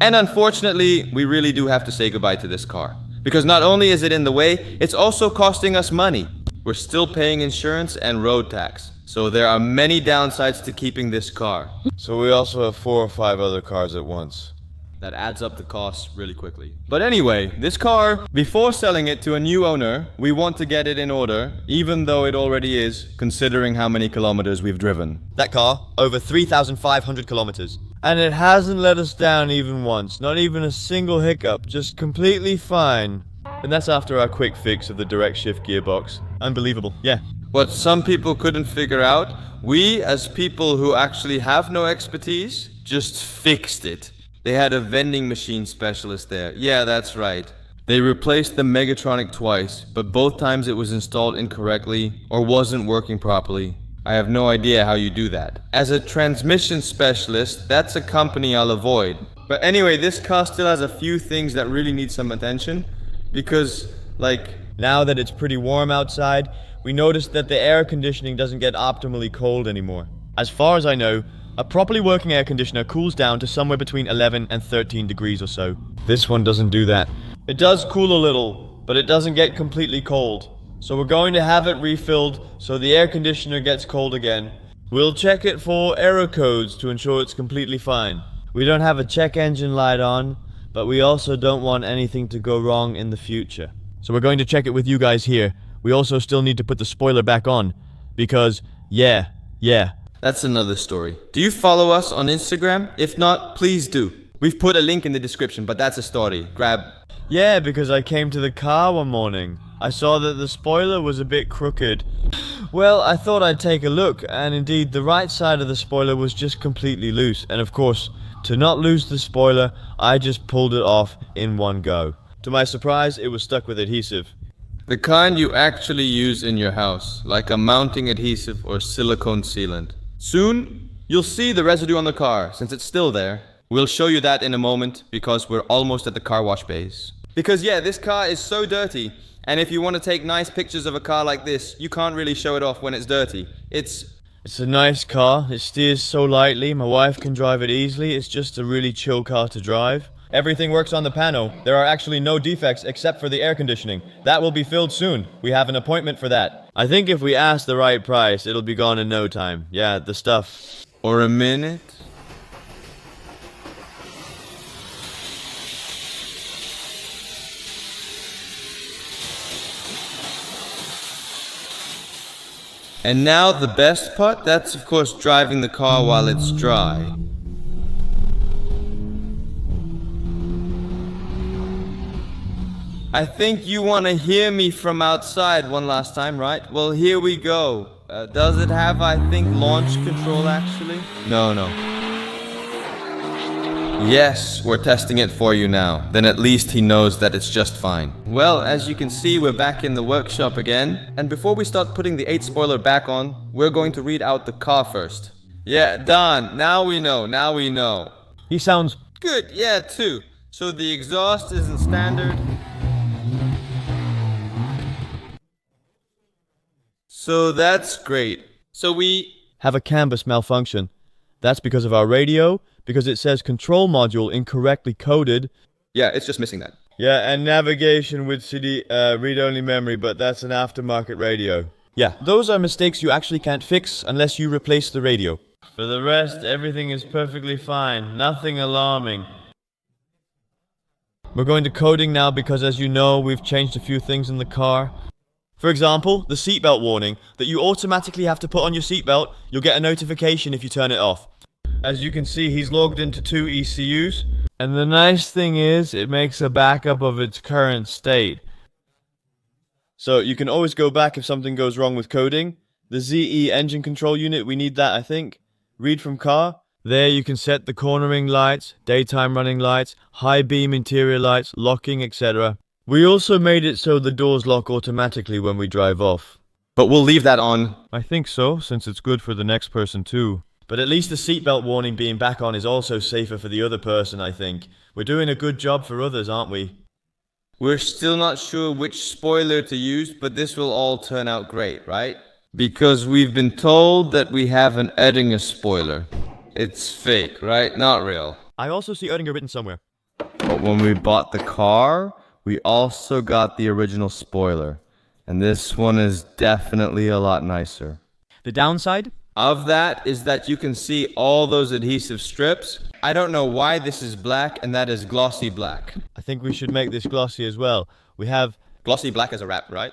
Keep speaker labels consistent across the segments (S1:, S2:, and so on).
S1: And unfortunately, we really do have to say goodbye to this car. Because not only is it in the way, it's also costing us money. We're still paying insurance and road tax. So there are many downsides to keeping this car.
S2: So we also have 4 or 5 other cars at once.
S1: That adds up the costs really quickly. But anyway, this car, before selling it to a new owner, we want to get it in order, even though it already is, considering how many kilometers we've driven.
S3: That car, over 3,500 kilometers.
S2: And it hasn't let us down even once, not even a single hiccup, just completely fine. And that's after our quick fix of the direct shift gearbox. Unbelievable, yeah.
S1: What some people couldn't figure out, we, as people who actually have no expertise, just fixed it. They had a vending machine specialist there. Yeah, that's right. They replaced the Megatronic twice, but both times it was installed incorrectly or wasn't working properly. I have no idea how you do that. As a transmission specialist, that's a company I'll avoid. But anyway, this car still has a few things that really need some attention. Because,
S2: now that it's pretty warm outside, we noticed that the air conditioning doesn't get optimally cold anymore. As far as I know, a properly working air conditioner cools down to somewhere between 11 and 13 degrees or so. This one doesn't do that. It does cool a little, but it doesn't get completely cold. So we're going to have it refilled so the air conditioner gets cold again. We'll check it for error codes to ensure it's completely fine. We don't have a check engine light on, but we also don't want anything to go wrong in the future. So we're going to check it with you guys here. We also still need to put the spoiler back on, because, yeah.
S1: that's another story. Do you follow us on Instagram? If not, please do. We've put a link in the description, but that's a story.
S2: Yeah, because I came to the car one morning. I saw that the spoiler was a bit crooked. Well, I thought I'd take a look, and indeed the right side of the spoiler was just completely loose. And of course, to not lose the spoiler, I just pulled it off in one go. To my surprise, it was stuck with adhesive.
S1: The kind you actually use in your house, like a mounting adhesive or silicone sealant. Soon, you'll see the residue on the car, since it's still there. We'll show you that in a moment, because we're almost at the car wash bays. Because yeah, this car is so dirty, and if you want to take nice pictures of a car like this, you can't really show it off when it's dirty. It's
S2: a nice car, it steers so lightly, my wife can drive it easily, it's just a really chill car to drive. Everything works on the panel. There are actually no defects except for the air conditioning. That will be filled soon. We have an appointment for that. I think if we ask the right price, it'll be gone in no time. Yeah, the stuff.
S1: Or a minute? And now the best part, that's of course driving the car while it's dry. I think you want to hear me from outside one last time, right? Well, here we go. Does it have, I think, launch control actually? No. Yes, we're testing it for you now. Then at least he knows that it's just fine. Well, as you can see, we're back in the workshop again. And before we start putting the 8 spoiler back on, we're going to read out the car first. Yeah, done. Now we know.
S2: He sounds
S1: good, yeah, too. So the exhaust isn't standard. So that's great. So we
S2: have a canvas malfunction. That's because of our radio, because it says control module incorrectly coded.
S1: Yeah, it's just missing that.
S2: Yeah, and navigation with CD read-only memory, but that's an aftermarket radio. Yeah, those are mistakes you actually can't fix unless you replace the radio. For the rest, everything is perfectly fine. Nothing alarming. We're going to coding now because, as you know, we've changed a few things in the car. For example, the seatbelt warning, that you automatically have to put on your seatbelt. You'll get a notification if you turn it off. As you can see, he's logged into 2 ECUs. And the nice thing is, it makes a backup of its current state. So you can always go back if something goes wrong with coding. The ZE engine control unit, we need that, I think. Read from car. There you can set the cornering lights, daytime running lights, high beam interior lights, locking, etc. We also made it so the doors lock automatically when we drive off.
S1: But we'll leave that on.
S2: I think so, since it's good for the next person too. But at least the seatbelt warning being back on is also safer for the other person, I think. We're doing a good job for others, aren't we?
S1: We're still not sure which spoiler to use, but this will all turn out great, right? Because we've been told that we have an Oettinger spoiler. It's fake, right? Not real.
S2: I also see Oettinger written somewhere.
S1: But when we bought the car, we also got the original spoiler. And this one is definitely a lot nicer.
S2: The downside?
S1: Of that is that you can see all those adhesive strips. I don't know why this is black and that is glossy black.
S2: I think we should make this glossy as well. We have...
S1: Glossy black is a wrap, right?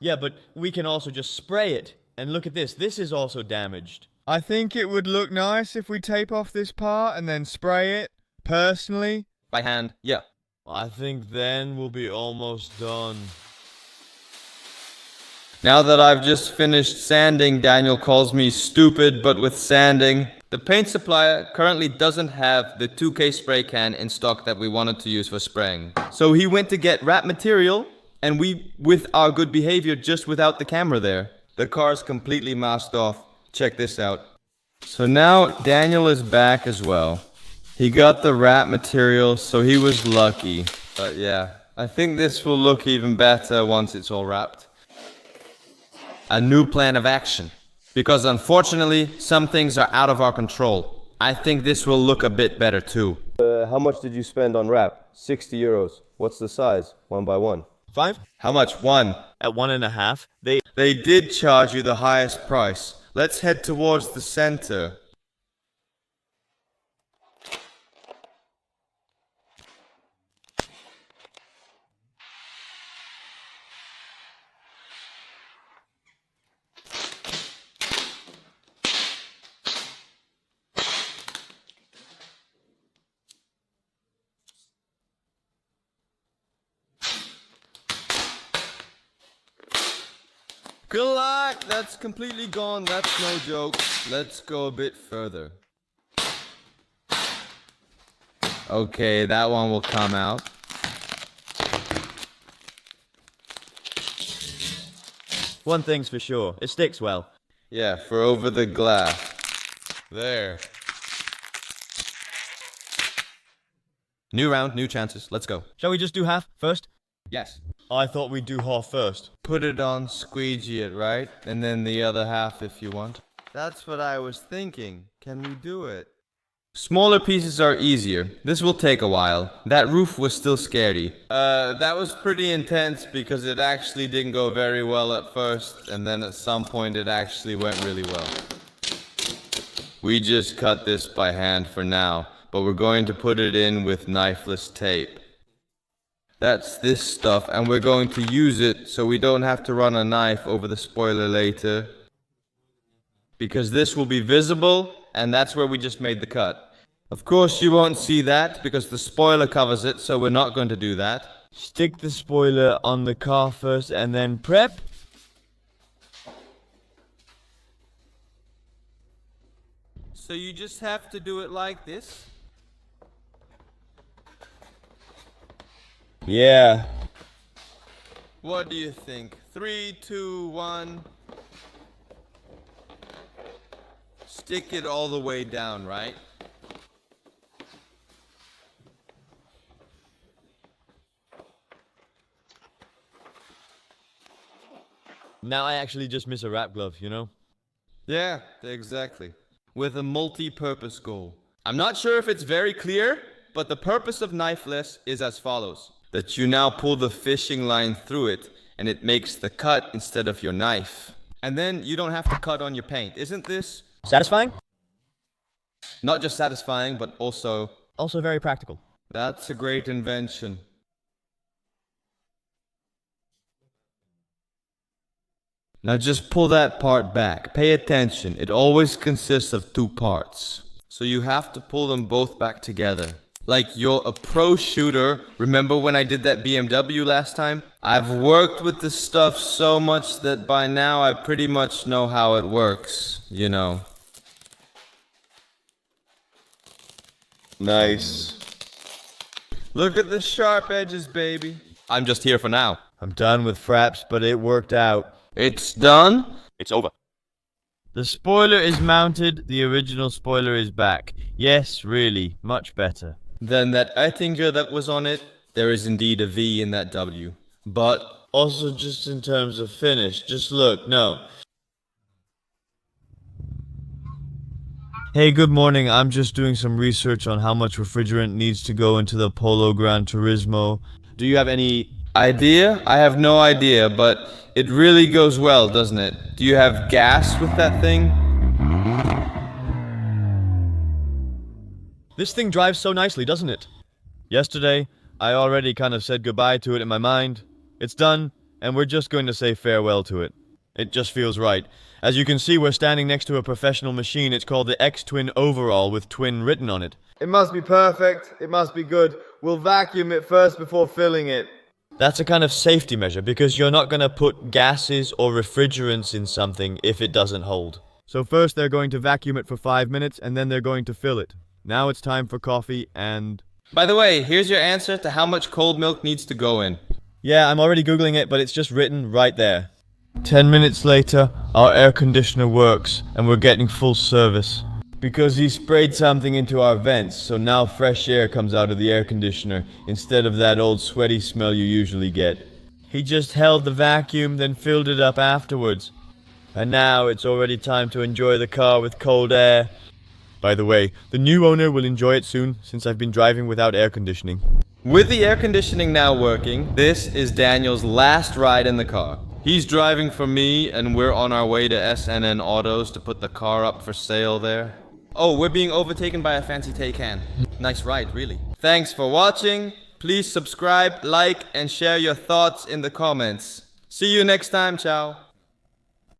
S2: Yeah, but we can also just spray it. And look at this. This is also damaged.
S4: I think it would look nice if we tape off this part and then spray it, personally.
S1: By hand, yeah.
S2: I think then we'll be almost done.
S1: Now that I've just finished sanding, Daniel calls me stupid, but with sanding. The paint supplier currently doesn't have the 2K spray can in stock that we wanted to use for spraying. So he went to get wrap material, and we, with our good behavior, just without the camera there. The car's completely masked off. Check this out. So now Daniel is back as well. He got the wrap material, so he was lucky. But yeah, I think this will look even better once it's all wrapped. A new plan of action. Because unfortunately, some things are out of our control. I think this will look a bit better too.
S3: How much did you spend on wrap? 60 euros. What's the size? 1 by 1.
S2: 5?
S1: How much? 1.
S2: At 1.5.
S1: They did charge you the highest price. Let's head towards the center. Good luck! That's completely gone, that's no joke. Let's go a bit further. Okay, that one will come out.
S2: One thing's for sure. It sticks well.
S1: Yeah, for over the glass. There. New round, new chances. Let's go.
S2: Shall we just do half first?
S1: Yes.
S2: I thought we'd do half first.
S1: Put it on, squeegee it, right? And then the other half if you want. That's what I was thinking. Can we do it? Smaller pieces are easier. This will take a while. That roof was still scary. That was pretty intense because it actually didn't go very well at first, and then at some point it actually went really well. We just cut this by hand for now, but we're going to put it in with knifeless tape. That's this stuff, and we're going to use it so we don't have to run a knife over the spoiler later. Because this will be visible, and that's where we just made the cut. Of course you won't see that, because the spoiler covers it, so we're not going to do that.
S2: Stick the spoiler on the car first and then prep.
S1: So you just have to do it like this?
S2: Yeah.
S1: What do you think? 3, 2, 1. Stick it all the way down, right?
S2: Now I actually just miss a wrap glove, you know?
S1: Yeah, exactly. With a multi-purpose goal. I'm not sure if it's very clear, but the purpose of knifeless is as follows. That you now pull the fishing line through it, and it makes the cut instead of your knife. And then you don't have to cut on your paint. Isn't this
S2: Satisfying?
S1: not just satisfying, but also...
S2: Also very practical.
S1: That's a great invention. Now just pull that part back. Pay attention. It always consists of 2 parts. So you have to pull them both back together. Like you're a pro shooter. Remember when I did that BMW last time? I've worked with this stuff so much that by now I pretty much know how it works, you know. Nice. Look at the sharp edges, baby. I'm just here for now.
S2: I'm done with fraps, but it worked out.
S1: It's done?
S2: It's over. The spoiler is mounted, the original spoiler is back. Yes, really, much better.
S1: Then that Oettinger that was on it, there is indeed a V in that W. But
S2: Also, just in terms of finish, just look, no. Hey, good morning. I'm just doing some research on how much refrigerant needs to go into the Polo Gran Turismo. Do you have any
S1: Idea? I have no idea, but it really goes well, doesn't it? Do you have gas with that thing?
S2: This thing drives so nicely, doesn't it? Yesterday, I already kind of said goodbye to it in my mind. It's done, and we're just going to say farewell to it. It just feels right. As you can see, we're standing next to a professional machine. It's called the X-Twin Overall with Twin written on it.
S4: It must be perfect. It must be good. We'll vacuum it first before filling it.
S2: That's a kind of safety measure because you're not going to put gases or refrigerants in something if it doesn't hold.
S4: So first they're going to vacuum it for 5 minutes and then they're going to fill it. Now it's time for coffee and...
S1: By the way, here's your answer to how much cold milk needs to go in.
S2: Yeah, I'm already Googling it, but it's just written right there. 10 minutes later, our air conditioner works and we're getting full service. Because he sprayed something into our vents, so now fresh air comes out of the air conditioner instead of that old sweaty smell you usually get. He just held the vacuum, then filled it up afterwards. And now it's already time to enjoy the car with cold air. By the way, the new owner will enjoy it soon, since I've been driving without air conditioning.
S1: With the air conditioning now working, this is Daniel's last ride in the car. He's driving for me, and we're on our way to SNN Autos to put the car up for sale there. Oh, we're being overtaken by a fancy Taycan. Nice ride, really. Thanks for watching. Please subscribe, like, and share your thoughts in the comments. See you next time, ciao.